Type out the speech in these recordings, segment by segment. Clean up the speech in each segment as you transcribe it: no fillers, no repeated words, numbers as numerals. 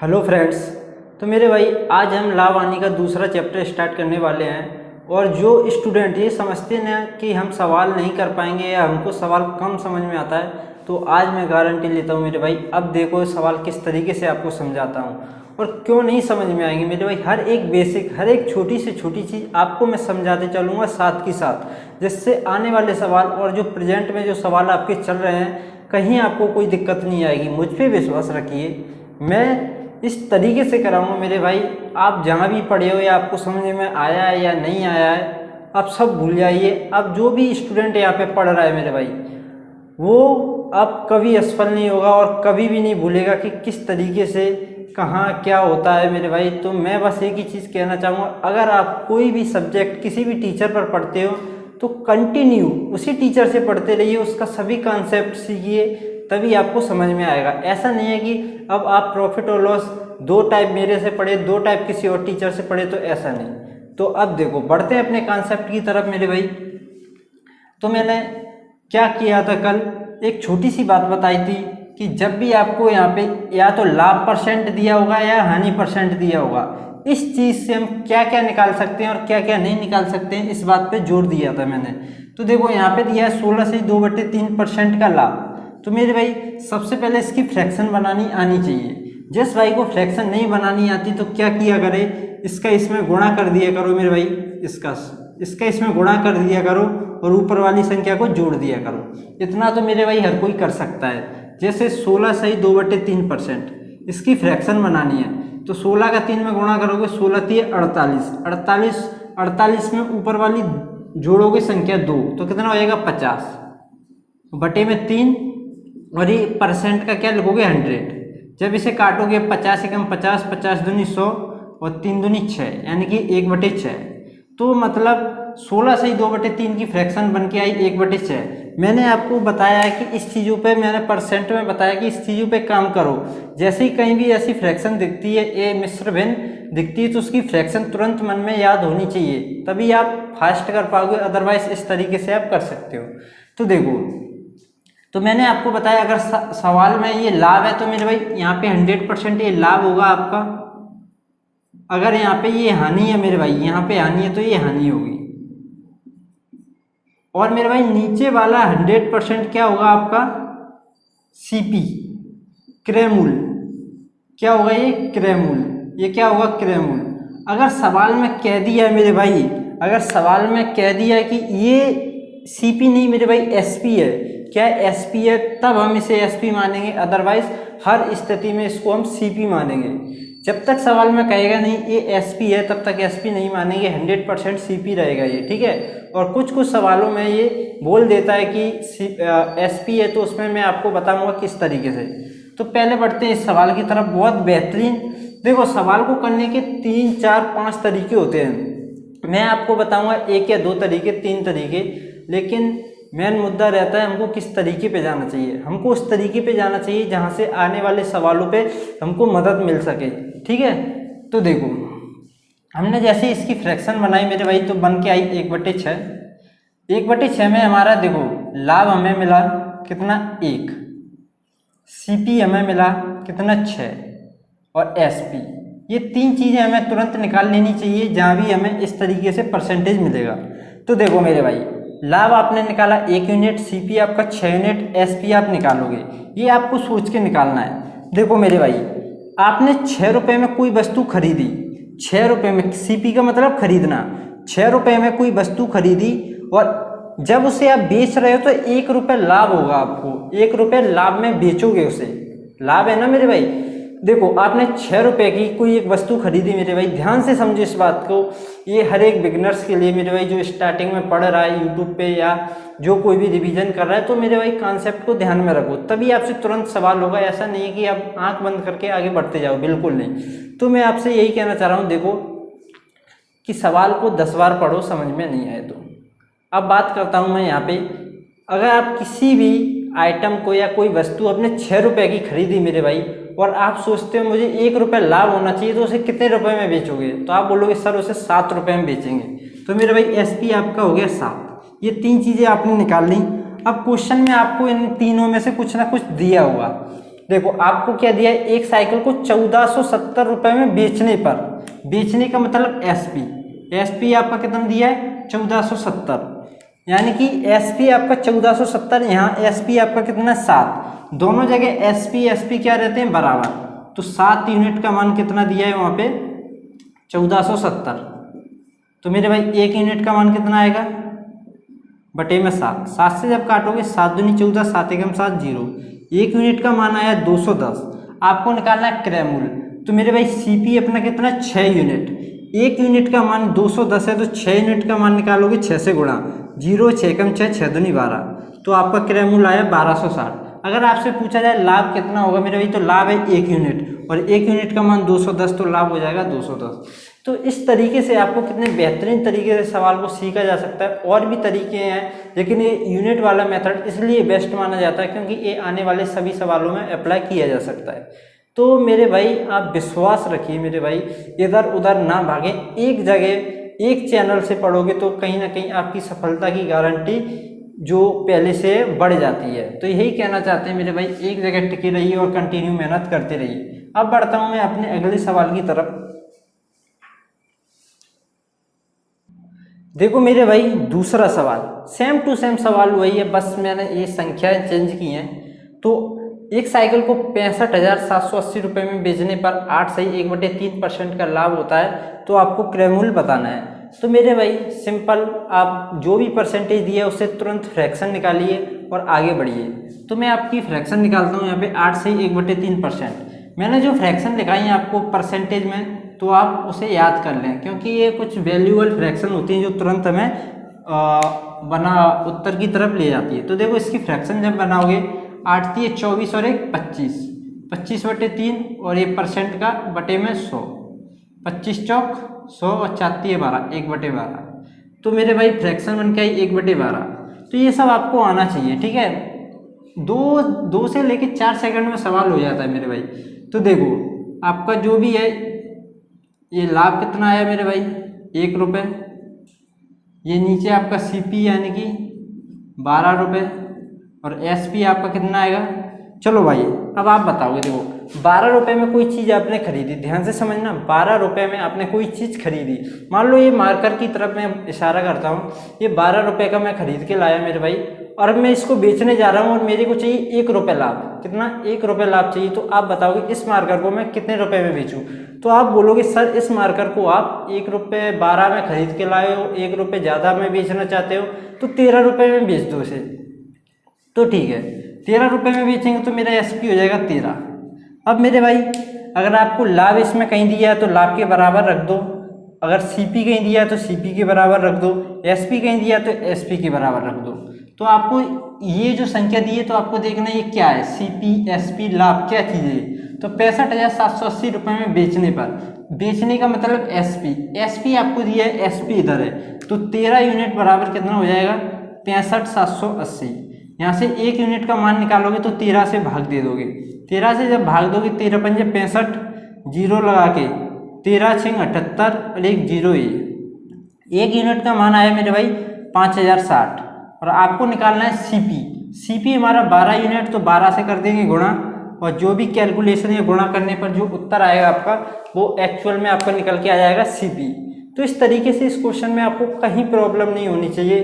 Hello friends. तो मेरे भाई आज हम लाभ आनी का दूसरा चैप्टर स्टार्ट करने वाले हैं। और जो स्टूडेंट ये समझते हैं कि हम सवाल नहीं कर पाएंगे या हमको सवाल कम समझ में आता है, तो आज मैं गारंटी लेता हूँ मेरे भाई, अब देखो सवाल किस तरीके से आपको समझाता हूँ और क्यों नहीं समझ में आएंगे मेरे भाई। हर एक बेसिक, हर एक छोटी से छोटी चीज़ आपको मैं समझाते चलूँगा साथ के साथ, जिससे आने वाले सवाल और जो प्रेजेंट में जो सवाल आपके चल रहे हैं कहीं आपको कोई दिक्कत नहीं आएगी। मुझ पर विश्वास रखिए, मैं इस तरीके से कराऊंगा मेरे भाई। आप जहाँ भी पढ़े हो या आपको समझ में आया है या नहीं आया है, आप सब भूल जाइए। अब जो भी स्टूडेंट यहाँ पे पढ़ रहा है मेरे भाई, वो अब कभी असफल नहीं होगा और कभी भी नहीं भूलेगा कि किस तरीके से कहाँ क्या होता है मेरे भाई। तो मैं बस एक ही चीज़ कहना चाहूँगा, अगर आप कोई भी सब्जेक्ट किसी भी टीचर पर पढ़ते हो तो कंटिन्यू उसी टीचर से पढ़ते रहिए, उसका सभी कॉन्सेप्ट सीखिए, तभी आपको समझ में आएगा। ऐसा नहीं है कि अब आप प्रॉफिट और लॉस दो टाइप मेरे से पढ़े, दो टाइप किसी और टीचर से पढ़े, तो ऐसा नहीं। तो अब देखो बढ़ते हैं अपने कॉन्सेप्ट की तरफ मेरे भाई। तो मैंने क्या किया था, कल एक छोटी सी बात बताई थी कि जब भी आपको यहाँ पे या तो लाभ परसेंट दिया होगा या हानि परसेंट दिया होगा, इस चीज़ से हम क्या क्या निकाल सकते हैं और क्या क्या नहीं निकाल सकते हैं, इस बात पे जोर दिया था मैंने। तो देखो यहाँ पे दिया है 16 से 2/3% का लाभ। तो मेरे भाई सबसे पहले इसकी फ्रैक्शन बनानी आनी चाहिए। जिस भाई को फ्रैक्शन नहीं बनानी आती तो क्या किया करे, इसका इसमें गुणा कर दिया करो मेरे भाई, इसका इसमें गुणा कर दिया करो और ऊपर वाली संख्या को जोड़ दिया करो। इतना तो मेरे भाई हर कोई कर सकता है। जैसे 16 सही 2/3%, इसकी फ्रैक्शन बनानी है तो 16 का 3 में गुणा करोगे, 16 3 48, 48 में ऊपर वाली जोड़ोगे संख्या 2, तो कितना हो जाएगा 50 बटे में 3, और ये परसेंट का क्या लिखोगे 100। जब इसे काटोगे 50 एकम 50, 50 दूनी 100 और 3 दूनी 6, यानी कि 1/6। तो मतलब 16 से ही 2/3 की फ्रैक्शन बन के आई 1/6। मैंने आपको बताया है कि इस चीज़ों पे, मैंने परसेंट में बताया कि इस चीज़ों पे काम करो। जैसे ही कहीं भी ऐसी फ्रैक्शन दिखती है, ए मिश्र भिन्न दिखती है, तो उसकी फ्रैक्शन तुरंत मन में याद होनी चाहिए, तभी आप फास्ट कर पाओगे, अदरवाइज इस तरीके से आप कर सकते हो। तो देखो, तो मैंने आपको बताया अगर सवाल में ये लाभ है तो मेरे भाई यहाँ पे 100% ये लाभ होगा आपका। अगर यहाँ पे ये हानि है मेरे भाई, यहाँ पे हानि है तो ये हानि होगी। और मेरे भाई नीचे वाला 100% क्या होगा आपका, सीपी, क्रय मूल्य। क्या होगा ये, क्रय मूल्य। ये क्या होगा, क्रय मूल्य। अगर सवाल में कह दिया है मेरे भाई, अगर सवाल में कह दिया है कि ये सीपी नहीं मेरे भाई एसपी है, क्या एसपी है, तब हम इसे एसपी मानेंगे, अदरवाइज हर स्थिति में इसको हम सीपी मानेंगे। जब तक सवाल में कहेगा नहीं ये एसपी है, तब तक एसपी नहीं मानेंगे, 100% सीपी रहेगा ये, ठीक है। और कुछ कुछ सवालों में ये बोल देता है कि एसपी है, तो उसमें मैं आपको बताऊंगा किस तरीके से। तो पहले बढ़ते हैं इस सवाल की तरफ। बहुत बेहतरीन। देखो सवाल को करने के 3 4 5 तरीके होते हैं, मैं आपको बताऊंगा 1 या 2 तरीके, 3 तरीके, लेकिन मेन मुद्दा रहता है हमको किस तरीके पे जाना चाहिए। हमको उस तरीके पे जाना चाहिए जहाँ से आने वाले सवालों पे हमको मदद मिल सके, ठीक है। तो देखो हमने जैसे इसकी फ्रैक्शन बनाई मेरे भाई, तो बन के आई 1/6। 1/6 में हमारा देखो लाभ हमें मिला कितना, 1, सीपी हमें मिला कितना 6, और एसपी। ये 3 चीज़ें हमें तुरंत निकाल लेनी चाहिए जहाँ भी हमें इस तरीके से परसेंटेज मिलेगा। तो देखो मेरे भाई, लाभ आपने निकाला 1 यूनिट, सीपी आपका 6 यूनिट, एसपी आप निकालोगे। ये आपको सोच के निकालना है। देखो मेरे भाई, आपने 6 रुपये में कोई वस्तु खरीदी, 6 रुपये में, सीपी का मतलब खरीदना, 6 रुपये में कोई वस्तु खरीदी, और जब उसे आप बेच रहे हो तो 1 रुपये लाभ होगा आपको, 1 रुपये लाभ में बेचोगे उसे, लाभ है ना मेरे भाई। देखो आपने 6 रुपये की कोई एक वस्तु खरीदी मेरे भाई, ध्यान से समझो इस बात को। ये हर एक बिगनर्स के लिए मेरे भाई, जो स्टार्टिंग में पढ़ रहा है यूट्यूब पे या जो कोई भी रिवीजन कर रहा है, तो मेरे भाई कॉन्सेप्ट को ध्यान में रखो, तभी आपसे तुरंत सवाल होगा। ऐसा नहीं है कि आप आंख बंद करके आगे बढ़ते जाओ, बिल्कुल नहीं। तो मैं आपसे यही कहना चाह रहा हूँ, देखो कि सवाल को 10 बार पढ़ो, समझ में नहीं आए तो। अब बात करता हूँ मैं यहाँ पे, अगर आप किसी भी आइटम को या कोई वस्तु अपने 6 रुपये की खरीदी मेरे भाई, और आप सोचते हो मुझे 1 रुपये लाभ होना चाहिए, तो उसे कितने रुपए में बेचोगे, तो आप बोलोगे सर उसे 7 रुपये में बेचेंगे। तो मेरे भाई एसपी आपका हो गया 7। ये 3 चीज़ें आपने निकाल ली। अब क्वेश्चन में आपको इन तीनों में से कुछ ना कुछ दिया होगा, देखो आपको क्या दिया है, एक साइकिल को 1470 रुपये में बेचने पर, बेचने का मतलब एसपी, एसपी आपका कितना दिया है 1470, यानी कि एसपी आपका 1470, यहाँ एसपी आपका कितना 7, दोनों जगह एसपी एसपी क्या रहते हैं बराबर, तो 7 यूनिट का मान कितना दिया है वहाँ पे 1470। तो मेरे भाई एक यूनिट का मान कितना आएगा बटे में 7, 7 से जब काटोगे 7 दूनी 14, 7 एकम 7 0, एक यूनिट का मान आया 210। आपको निकालना है क्रय मूल्य, तो मेरे भाई सीपी अपना कितना 6 यूनिट, एक यूनिट का मान 210 है तो 6 यूनिट का मान निकालोगे 6 से गुणा, 0 6 कम 6 6 दूनी 12, तो आपका क्रय मूल्य आया 1260। अगर आपसे पूछा जाए लाभ कितना होगा मेरे भाई, तो लाभ है 1 यूनिट, और 1 यूनिट का मान 210, तो लाभ हो जाएगा 210। तो इस तरीके से आपको कितने बेहतरीन तरीके से सवाल को सीखा जा सकता है। और भी तरीके हैं, लेकिन ये यूनिट वाला मेथड इसलिए बेस्ट माना जाता है क्योंकि ये आने वाले सभी सवालों में अप्लाई किया जा सकता है। तो मेरे भाई आप विश्वास रखिए मेरे भाई, इधर उधर ना भागें, एक जगह एक चैनल से पढ़ोगे तो कहीं ना कहीं आपकी सफलता की गारंटी जो पहले से बढ़ जाती है। तो यही कहना चाहते हैं मेरे भाई, एक जगह टिके रहिए और कंटिन्यू मेहनत करते रहिए। अब बढ़ता हूँ मैं अपने अगले सवाल की तरफ। देखो मेरे भाई दूसरा सवाल सेम टू सेम सवाल वही है, बस मैंने ये संख्याएं चेंज की हैं। तो एक साइकिल को 65,780 रुपये में बेचने पर 8 सही 1/3% का लाभ होता है, तो आपको क्रय मूल्य बताना है। तो मेरे भाई सिंपल, आप जो भी परसेंटेज दिया है उससे तुरंत फ्रैक्शन निकालिए और आगे बढ़िए। तो मैं आपकी फ्रैक्शन निकालता हूँ यहाँ पे, 8 सही 1/3%। मैंने जो फ्रैक्शन दिखाई है आपको परसेंटेज में, तो आप उसे याद कर लें क्योंकि ये कुछ वैल्यूएबल फ्रैक्शन होती हैं जो तुरंत हमें बना उत्तर की तरफ ले जाती है। तो देखो इसकी फ्रैक्शन जब बनाओगे, 8 3 24 और 1 25, 25/3 और 1% का बटे में 100, 25 चौक 100 और 4 3 12, 1/12। तो मेरे भाई फ्रैक्शन बन के आई 1/12। तो ये सब आपको आना चाहिए, ठीक है। दो से लेके 4 सेकंड में सवाल हो जाता है मेरे भाई। तो देखो आपका जो भी है, ये लाभ कितना आया मेरे भाई 1 रुपये, ये नीचे आपका सीपी यानी कि 12 रुपये, और एसपी आपका कितना आएगा। चलो भाई अब आप बताओगे, देखो 12 रुपये में कोई चीज़ आपने खरीदी, ध्यान से समझना, 12 रुपये में आपने कोई चीज़ खरीदी। मान लो ये मार्कर की तरफ मैं इशारा करता हूँ, ये 12 रुपये का मैं खरीद के लाया मेरे भाई, और मैं इसको बेचने जा रहा हूँ और मेरे को चाहिए 1 रुपये लाभ। कितना 1 रुपये लाभ चाहिए। तो आप बताओगे इस मार्कर को मैं कितने रुपए में बेचूं। तो आप बोलोगे सर इस मार्कर को आप 1 रुपये 12 में खरीद के लाए हो, 1 रुपये ज़्यादा में बेचना चाहते हो तो 13 रुपये में बेच दो इसे। तो ठीक है 13 रुपये में बेचेंगे तो मेरा एसपी हो जाएगा 13। अब मेरे भाई अगर आपको लाभ इसमें कहीं दिया है तो लाभ के बराबर रख दो, अगर सीपी कहीं दिया है तो सीपी के बराबर रख दो, एसपी कहीं दिया है तो एसपी के बराबर रख दो। तो आपको ये जो संख्या दी है तो आपको देखना ये क्या है, सीपी एसपी लाभ क्या चीज़ है। तो 65,780 रुपये में बेचने पर, बेचने का मतलब एसपी, एसपी आपको दिया है, एसपी इधर है, तो 13 यूनिट बराबर कितना हो जाएगा 65,780। यहाँ से 1 यूनिट का मान निकालोगे तो 13 से भाग दे दोगे, 13 से जब भाग दोगे 13 पंजे 65, जीरो लगा के 13 6 78 और 1 0 है। 1 यूनिट का मान आया मेरे भाई 5060। और आपको निकालना है सीपी, सीपी हमारा 12 यूनिट, तो 12 से कर देंगे गुणा, और जो भी कैलकुलेशन या गुणा करने पर जो उत्तर आएगा आपका वो एक्चुअल में आपका निकल के आ जाएगा सीपी। तो इस तरीके से इस क्वेश्चन में आपको कहीं प्रॉब्लम नहीं होनी चाहिए।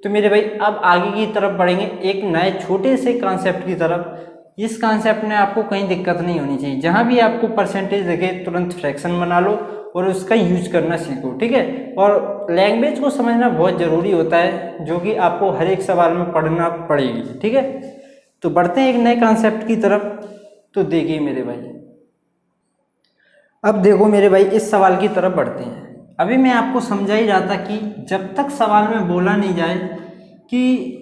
तो मेरे भाई अब आगे की तरफ बढ़ेंगे एक नए छोटे से कॉन्सेप्ट की तरफ। इस कॉन्सेप्ट में आपको कहीं दिक्कत नहीं होनी चाहिए, जहाँ भी आपको परसेंटेज देखे तुरंत फ्रैक्शन बना लो और उसका यूज करना सीखो, ठीक है। और लैंग्वेज को समझना बहुत ज़रूरी होता है, जो कि आपको हर एक सवाल में पढ़ना पड़ेगी, ठीक है। तो बढ़ते हैं एक नए कॉन्सेप्ट की तरफ। तो देखिए मेरे भाई, अब देखो मेरे भाई इस सवाल की तरफ बढ़ते हैं। अभी मैं आपको समझा ही रहा था कि जब तक सवाल में बोला नहीं जाए कि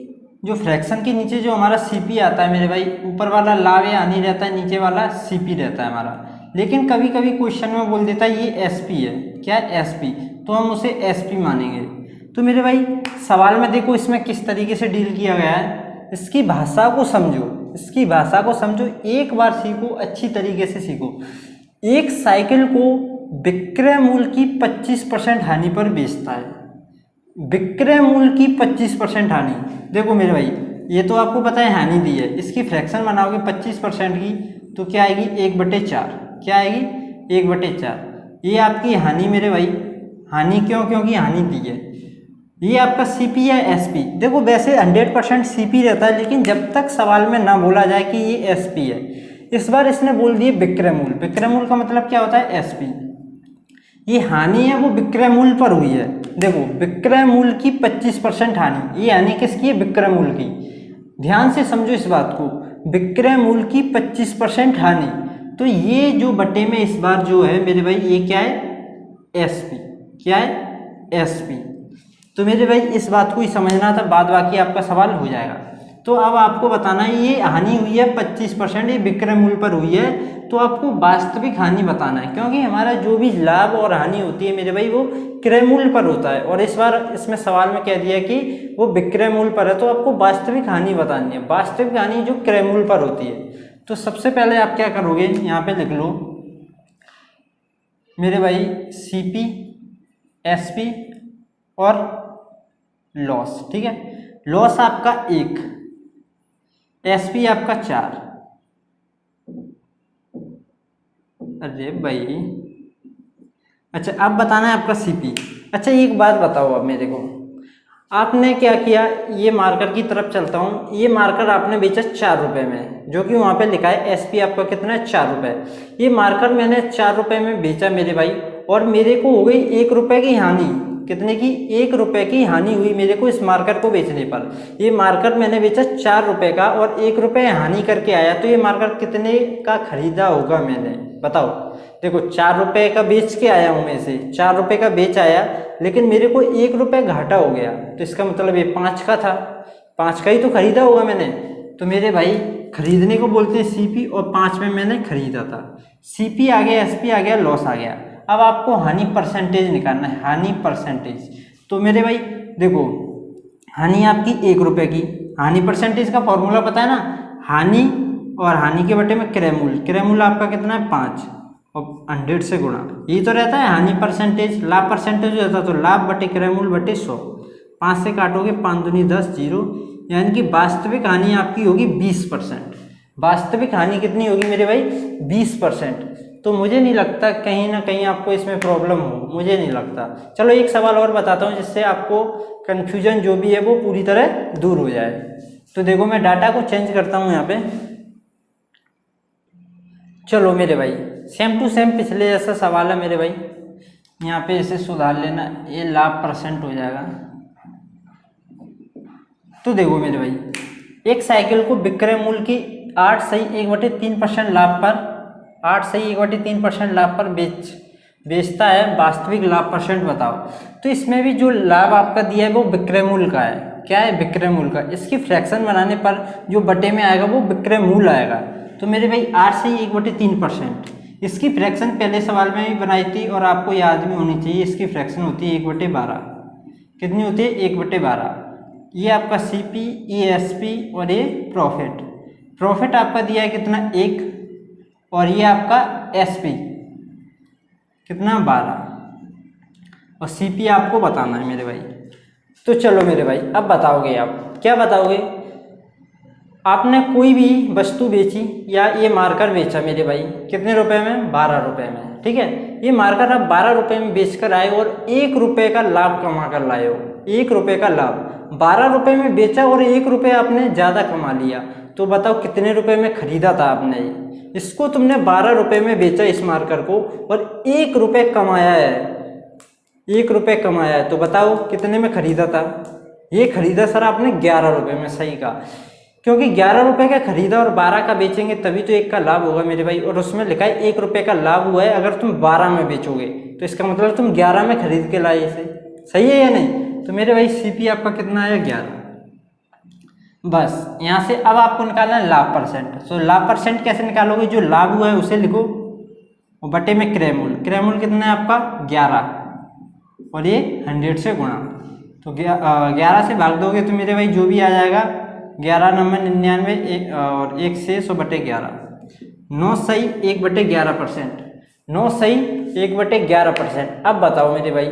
जो फ्रैक्शन के नीचे जो हमारा सीपी आता है मेरे भाई, ऊपर वाला लाभ या हानि रहता है, नीचे वाला सीपी रहता है हमारा। लेकिन कभी कभी क्वेश्चन में बोल देता है ये एसपी है, क्या एसपी, तो हम उसे एसपी मानेंगे। तो मेरे भाई सवाल में देखो इसमें किस तरीके से डील किया गया है, इसकी भाषा को समझो, इसकी भाषा को समझो, एक बार सीखो, अच्छी तरीके से सीखो। एक साइकिल को विक्रय मूल्य की 25% हानि पर बेचता है, विक्रय मूल्य की 25% हानि। देखो मेरे भाई ये तो आपको पता है हानि दी है, इसकी फ्रैक्शन बनाओगे 25% की तो क्या आएगी 1/4। क्या आएगी 1/4। ये आपकी हानि मेरे भाई, हानि क्यों, क्योंकि हानि दी है। ये आपका सीपी या एसपी, देखो वैसे 100% सीपी रहता है, लेकिन जब तक सवाल में ना बोला जाए कि ये एसपी है। इस बार इसने बोल दिए विक्रय मूल। विक्रय मूल का मतलब क्या होता है, एसपी। ये हानि है वो विक्रय मूल पर हुई है। देखो विक्रय मूल की 25% हानि, ये हानि किसकी है, विक्रय मूल की। ध्यान से समझो इस बात को, विक्रय मूल की 25% हानि। तो ये जो बटे में इस बार जो है मेरे भाई, ये क्या है, एसपी। क्या है, एसपी। तो मेरे भाई इस बात को ही समझना था, बाद बाकी आपका सवाल हो जाएगा। तो अब आपको बताना है ये हानि हुई है 25%, ये विक्रय मूल्य पर हुई है, तो आपको वास्तविक हानि बताना है, क्योंकि हमारा जो भी लाभ और हानि होती है मेरे भाई वो क्रय मूल्य पर होता है, और इस बार इसमें सवाल में कह दिया कि वो विक्रय मूल्य पर है, तो आपको वास्तविक हानि बतानी है। वास्तविक हानि जो क्रय मूल्य पर होती है। तो सबसे पहले आप क्या करोगे, यहाँ पे लिख लो मेरे भाई सीपी, एसपी और लॉस। ठीक है, लॉस आपका 1, एसपी आपका 4। अरे भाई अच्छा, अब बताना है आपका सीपी। अच्छा एक बात बताओ अब मेरे को, आपने क्या किया, ये मार्कर की तरफ चलता हूँ, ये मार्कर आपने बेचा 4 रुपये में, जो कि वहाँ पे लिखा है एसपी आपका कितना है, 4 रुपये। ये मार्कर मैंने 4 रुपये में बेचा मेरे भाई, और मेरे को हो गई 1 रुपये की हानि। कितने की, 1 रुपये की हानि हुई मेरे को इस मार्कर को बेचने पर। ये मार्कर मैंने बेचा 4 रुपये का और 1 रुपये हानि करके आया, तो ये मार्कर कितने का खरीदा होगा मैंने, बताओ। देखो 4 रुपये का बेच के आया हूँ मैं इसे, 4 रुपये का बेच आया, लेकिन मेरे को 1 रुपये घाटा हो गया, तो इसका मतलब ये 5 का था, 5 का ही तो खरीदा होगा मैंने। तो मेरे भाई खरीदने को बोलते हैं सीपी, और 5 में मैंने खरीदा था। सीपी आ गया, एसपी आ गया, लॉस आ गया। अब आपको हानि परसेंटेज निकालना है, हानि परसेंटेज। तो मेरे भाई देखो, हानि आपकी 1 रुपये की, हानि परसेंटेज का फॉर्मूला पता है ना, हानि और हानि के बटे में क्रय मूल्य। क्रय मूल्य आपका कितना है, 5, और 100 से गुणा, यही तो रहता है हानि परसेंटेज। लाभ परसेंटेज रहता तो लाभ बटे क्रय मूल्य बटे 100। 5 से काटोगे 5 दूनी 10, 0, यानी कि वास्तविक हानि आपकी होगी 20%। वास्तविक हानि कितनी होगी मेरे भाई, 20%। तो मुझे नहीं लगता कहीं ना कहीं आपको इसमें प्रॉब्लम हो, मुझे नहीं लगता। चलो एक सवाल और बताता हूँ, जिससे आपको कन्फ्यूजन जो भी है वो पूरी तरह दूर हो जाए। तो देखो मैं डाटा को चेंज करता हूँ यहाँ पे। चलो मेरे भाई सेम टू सेम पिछले जैसा सवाल है मेरे भाई, यहाँ पे इसे सुधार लेना, ये लाभ परसेंट हो जाएगा। तो देखो मेरे भाई, एक साइकिल को विक्रय मूल्य की 8 सही 1/3% लाभ पर, 8 सही 1/3% लाभ पर बेचता है, वास्तविक लाभ परसेंट बताओ। तो इसमें भी जो लाभ आपका दिया है वो विक्रय मूल्य का है। क्या है, विक्रय मूल्य का। इसकी फ्रैक्शन बनाने पर जो बटे में आएगा वो विक्रय मूल्य आएगा। तो मेरे भाई 8 सही 1/3%, इसकी फ्रैक्शन पहले सवाल में भी बनाई थी और आपको याद भी होनी चाहिए। इसकी फ्रैक्शन होती है 1/12। कितनी होती है, 1/12। ये आपका सीपी, ये एसपी और ये प्रॉफिट। प्रॉफिट आपका दिया है कितना, 1, और ये आपका एसपी कितना, 12, और सीपी आपको बताना है मेरे भाई। तो चलो मेरे भाई अब बताओगे, आप क्या बताओगे। आपने कोई भी वस्तु बेची या ये मार्कर बेचा मेरे भाई, कितने रुपए में, 12 रुपये में। ठीक है, ये मार्कर आप 12 रुपये में बेच कर आए और 1 रुपये का लाभ कमा कर लाए हो। 1 रुपये का लाभ, 12 रुपये में बेचा और 1 रुपये आपने ज़्यादा कमा लिया। तो बताओ कितने रुपये में खरीदा था आपने इसको। तुमने 12 रुपये में बेचा इस मार्कर को और 1 रुपये कमाया है, 1 रुपये कमाया है। तो बताओ कितने में खरीदा था। ये खरीदा सर आपने 11 रुपये में, सही कहा, क्योंकि 11 रुपये का खरीदा और 12 का बेचेंगे तभी तो 1 का लाभ होगा मेरे भाई। और उसमें लिखा है 1 रुपये का लाभ हुआ है अगर तुम 12 में बेचोगे, तो इसका मतलब तुम 11 में खरीद के लाए इसे। सही है या नहीं। तो मेरे भाई सीपी आपका कितना आया, 11। बस यहाँ से अब आपको निकालना है लाभ परसेंट। तो लाभ परसेंट कैसे निकालोगे, जो लाभ हुआ है उसे लिखो और बटे में क्रय मूल्य। क्रय मूल्य कितना है आपका, 11, और ये 100 से गुणा। तो 11 से भाग दोगे तो मेरे भाई जो भी आ जाएगा 11 9 99 और 1 से 100/11। 9 सही 1/11%। 9 सही 1/11%। अब बताओ मेरे भाई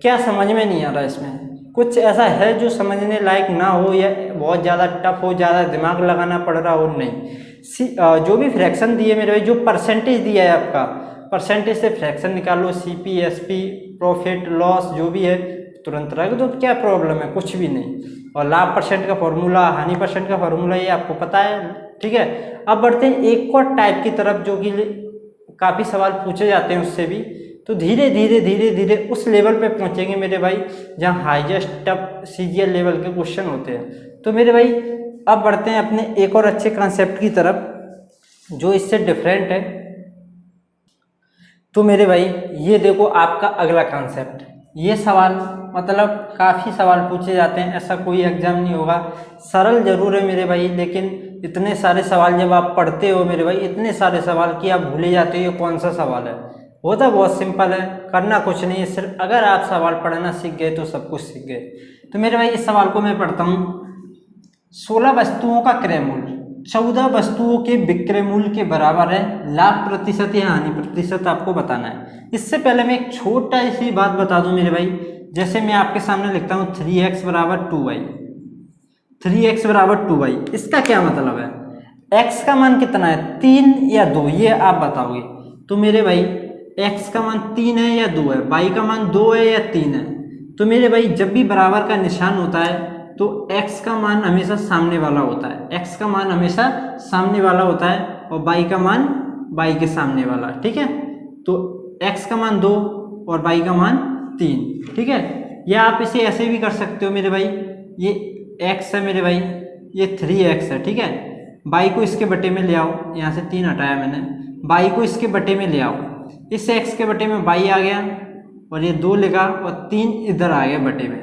क्या समझ में नहीं आ रहा इसमें, कुछ ऐसा है जो समझने लायक ना हो या बहुत ज़्यादा टफ हो, ज़्यादा दिमाग लगाना पड़ रहा हो, नहीं। जो भी फ्रैक्शन दिए मेरे भाई, जो परसेंटेज दिया है आपका, परसेंटेज से फ्रैक्शन निकालो, सीपी, एसपी, प्रॉफिट लॉस जो भी है तुरंत रख दो, क्या प्रॉब्लम है, कुछ भी नहीं। और लाभ परसेंट का फॉर्मूला, हानि परसेंट का फॉर्मूला ये आपको पता है, ठीक है। अब बढ़ते हैं एक और टाइप की तरफ जो कि काफ़ी सवाल पूछे जाते हैं उससे भी। तो धीरे धीरे धीरे धीरे उस लेवल पे पहुंचेंगे मेरे भाई जहां हाईएस्ट टफ सीजीएल लेवल के क्वेश्चन होते हैं। तो मेरे भाई अब बढ़ते हैं अपने एक और अच्छे कॉन्सेप्ट की तरफ जो इससे डिफरेंट है। तो मेरे भाई ये देखो आपका अगला कॉन्सेप्ट, ये सवाल मतलब काफ़ी सवाल पूछे जाते हैं, ऐसा कोई एग्जाम नहीं होगा, सरल जरूर है मेरे भाई, लेकिन इतने सारे सवाल जब आप पढ़ते हो मेरे भाई, इतने सारे सवाल कि आप भूले जाते हो ये कौन सा सवाल है। होता बहुत सिंपल है, करना कुछ नहीं है, सिर्फ अगर आप सवाल पढ़ना सीख गए तो सब कुछ सीख गए। तो मेरे भाई इस सवाल को मैं पढ़ता हूँ। 16 वस्तुओं का क्रय मूल्य 14 वस्तुओं के विक्रय मूल्य के बराबर है, लाभ प्रतिशत या हानि प्रतिशत आपको बताना है। इससे पहले मैं एक छोटा सी बात बता दूं मेरे भाई, जैसे मैं आपके सामने लिखता हूँ 3x बराबर 2y, 3x बराबर 2y, इसका क्या मतलब है? x का मान कितना है, 3 या 2, ये आप बताओगे। तो मेरे भाई x का मान 3 है या 2 है, y का मान 2 है या 3 है। तो मेरे भाई जब भी बराबर का निशान होता है तो x का मान हमेशा सामने वाला होता है, x का मान हमेशा सामने वाला होता है और y का मान y के सामने वाला, ठीक है। तो x का मान 2 और y का मान 3, ठीक है। या आप इसे ऐसे भी कर सकते हो मेरे भाई, ये x है मेरे भाई, ये 3x है, ठीक है। y को इसके बटे में ले आओ, यहाँ से 3 हटाया मैंने, y को इसके बटे में ले आओ, इस x के बटे में y आ गया और ये 2 लिखा और 3 इधर आ गया बटे में।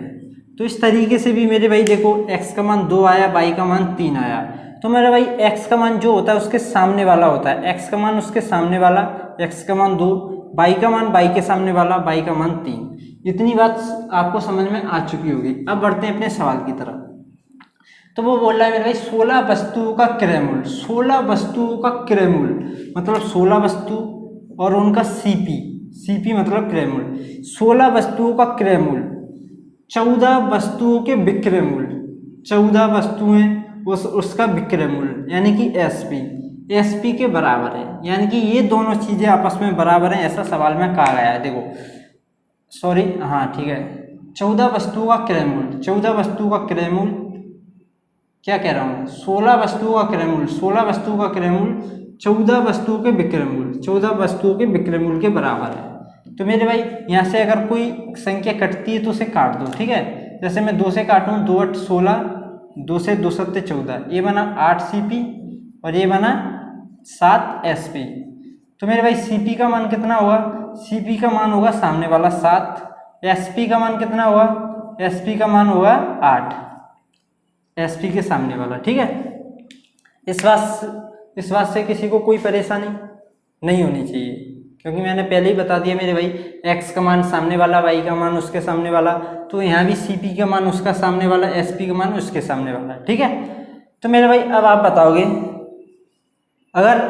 तो इस तरीके से भी मेरे भाई देखो x का मान 2 आया, y का मान 3 आया। तो मेरे भाई x का मान जो होता है उसके सामने वाला होता है, x का मान उसके सामने वाला, x का मान 2, y का मान y के सामने वाला, y का मान 3। इतनी बात आपको समझ में आ चुकी होगी। अब बढ़ते हैं अपने सवाल की तरफ। तो वो बोल रहा है मेरे भाई 16 वस्तुओं का क्रय मूल्य, 16 वस्तुओं का क्रय मूल्य मतलब 16 वस्तु और उनका सीपी मतलब क्रय मूल्य, 16 वस्तुओं का क्रय मूल्य, 14 वस्तुओं के विक्रय मूल्य, 14 वस्तुएं उसका विक्रय मूल्य यानी कि एसपी के बराबर है, यानी कि ये दोनों चीजें आपस में बराबर हैं, ऐसा सवाल में कहा गया है। देखो सॉरी, हाँ ठीक है, 14 वस्तुओं का क्रय मूल्य, 14 वस्तुओं का क्रय मूल्य, क्या कह रहा हूँ, 16 वस्तुओं का क्रय मूल्य, 16 वस्तुओं का क्रय मूल्य 14 वस्तुओं के विक्रय मूल्य, 14 वस्तुओं के विक्रय मूल्य के बराबर है। तो मेरे भाई यहाँ से अगर कोई संख्या कटती है तो उसे काट दो, ठीक है। जैसे मैं 2 से काटूँ, 2 8 16, 2 से 2 7 14, ये बना 8 सीपी और ये बना 7 एसपी। तो मेरे भाई सीपी का मान कितना होगा, सीपी का मान होगा सामने वाला 7, एसपी का मान कितना होगा, एसपी का मान होगा 8, एसपी के सामने वाला, ठीक है। इस बात से किसी को कोई परेशानी नहीं होनी चाहिए, क्योंकि मैंने पहले ही बता दिया मेरे भाई, x का मान सामने वाला, y का मान उसके सामने वाला, तो यहाँ भी cp का मान उसका सामने वाला, sp का मान उसके सामने वाला, ठीक है। तो मेरे भाई अब आप बताओगे, अगर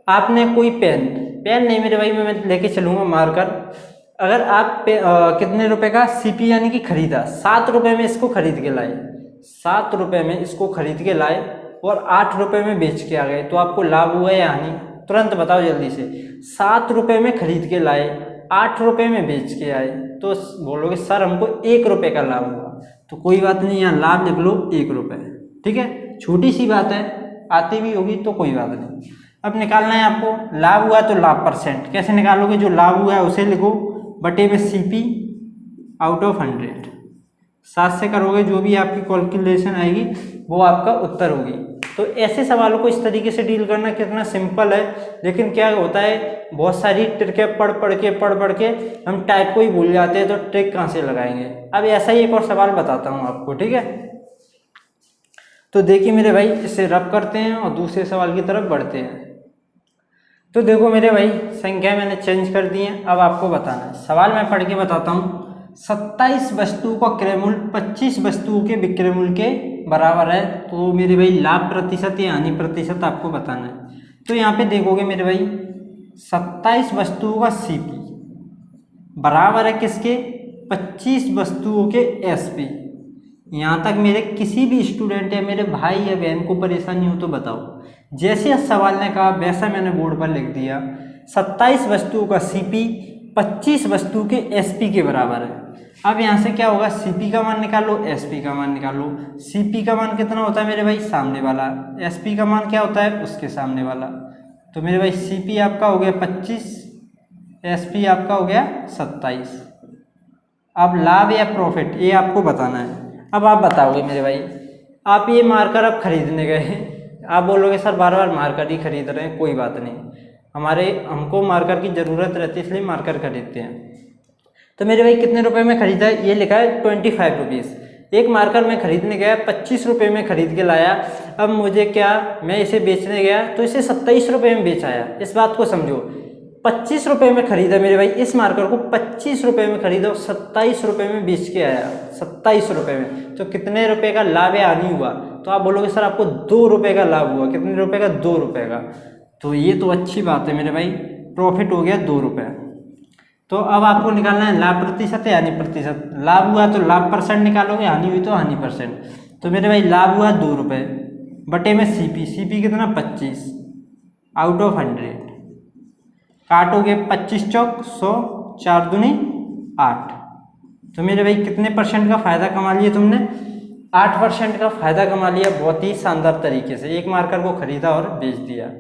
आपने कोई पेन नहीं मेरे भाई, मैं लेके चलूँगा मार्कर, अगर आप कितने रुपए का cp यानी कि खरीदा, 7 रुपये में इसको खरीद के लाए, 7 रुपये में इसको खरीद के लाए और 8 रुपये में बेच के आ गए, तो आपको लाभ हुआ या हानि? तुरंत बताओ जल्दी से। 7 रुपये में खरीद के लाए, 8 रुपये में बेच के आए, तो बोलोगे सर हमको 1 रुपये का लाभ हुआ। तो कोई बात नहीं, यहाँ लाभ लिख लो 1 रुपये, ठीक है। छोटी सी बात है, आती भी होगी तो कोई बात नहीं। अब निकालना है आपको, लाभ हुआ तो लाभ परसेंट कैसे निकालोगे, जो लाभ हुआ है उसे लिखो बटे में सीपी आउट ऑफ 100, 7 से करोगे जो भी आपकी कैलकुलेशन आएगी वो आपका उत्तर होगी। तो ऐसे सवालों को इस तरीके से डील करना कितना सिंपल है, लेकिन क्या होता है बहुत सारी ट्रिकें पढ़ के हम टाइप को ही भूल जाते हैं, तो ट्रिक कहाँ से लगाएंगे। अब ऐसा ही एक और सवाल बताता हूँ आपको, ठीक है। तो देखिए मेरे भाई, इसे रब करते हैं और दूसरे सवाल की तरफ बढ़ते हैं। तो देखो मेरे भाई, संख्या मैंने चेंज कर दी है, अब आपको बताना है। सवाल मैं पढ़ के बताता हूँ। 27 वस्तुओं का क्रय मूल्य 25 वस्तुओं के विक्रय मूल्य के बराबर है, तो मेरे भाई लाभ प्रतिशत या हानि प्रतिशत आपको बताना है। तो यहाँ पे देखोगे मेरे भाई, 27 वस्तुओं का सीपी बराबर है किसके, 25 वस्तुओं के एसपी। यहाँ तक मेरे किसी भी स्टूडेंट या मेरे भाई या बहन को परेशानी हो तो बताओ। जैसे सवाल ने कहा वैसा मैंने बोर्ड पर लिख दिया। 27 वस्तुओं का सीपी 25 वस्तु के एसपी के बराबर है। अब यहाँ से क्या होगा, सीपी का मान निकालो, एसपी का मान निकालो। सीपी का मान कितना होता है मेरे भाई, सामने वाला। एसपी का मान क्या होता है, उसके सामने वाला। तो मेरे भाई सीपी आपका हो गया 25, एसपी आपका हो गया 27। अब लाभ या प्रॉफिट ये आपको बताना है। अब आप बताओगे मेरे भाई, आप ये मार्कर अब खरीदने गए, आप बोलोगे सर बार बार मार्कर ही खरीद रहे हैं। कोई बात नहीं, हमको मार्कर की ज़रूरत रहती है इसलिए मार्कर खरीदते हैं। तो मेरे भाई कितने रुपए में खरीदा है, ये लिखा है 25 रुपीज़। एक मार्कर मैं खरीदने गया 25 रुपये में खरीद के लाया। अब मुझे क्या, मैं इसे बेचने गया तो इसे 27 रुपये में बेच आया। इस बात को समझो, 25 रुपये में खरीदा मेरे भाई, इस मार्कर को 25 रुपये में खरीदा और 27 रुपये में बेच के आया। 27 रुपये में, तो कितने रुपये का लाभ या हानि हुआ। तो आप बोलोगे सर आपको 2 रुपये का लाभ हुआ। कितने रुपये का, 2 रुपये का। तो ये तो अच्छी बात है मेरे भाई, प्रॉफिट हो गया 2 रुपये। तो अब आपको निकालना है लाभ प्रतिशत या हानि प्रतिशत। लाभ हुआ तो लाभ परसेंट निकालोगे, हानि हुई तो हानि परसेंट। तो मेरे भाई लाभ हुआ 2 रुपये बटे में सीपी, सीपी कितना 25 आउट ऑफ 100। काटोगे 25 चौक 100, 4 दूनी 8। तो मेरे भाई कितने परसेंट का फ़ायदा कमा लिया तुमने, 8% का फ़ायदा कमा लिया। बहुत ही शानदार तरीके से एक मार्कर को खरीदा और बेच दिया।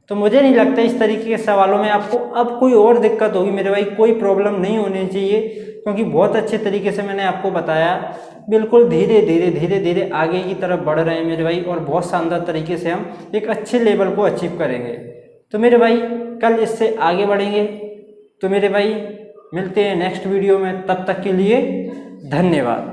तो मुझे नहीं लगता इस तरीके के सवालों में आपको अब कोई और दिक्कत होगी मेरे भाई, कोई प्रॉब्लम नहीं होनी चाहिए, क्योंकि बहुत अच्छे तरीके से मैंने आपको बताया। बिल्कुल धीरे धीरे आगे की तरफ बढ़ रहे हैं मेरे भाई, और बहुत शानदार तरीके से हम एक अच्छे लेवल को अचीव करेंगे। तो मेरे भाई कल इससे आगे बढ़ेंगे। तो मेरे भाई मिलते हैं नेक्स्ट वीडियो में, तब तक के लिए धन्यवाद।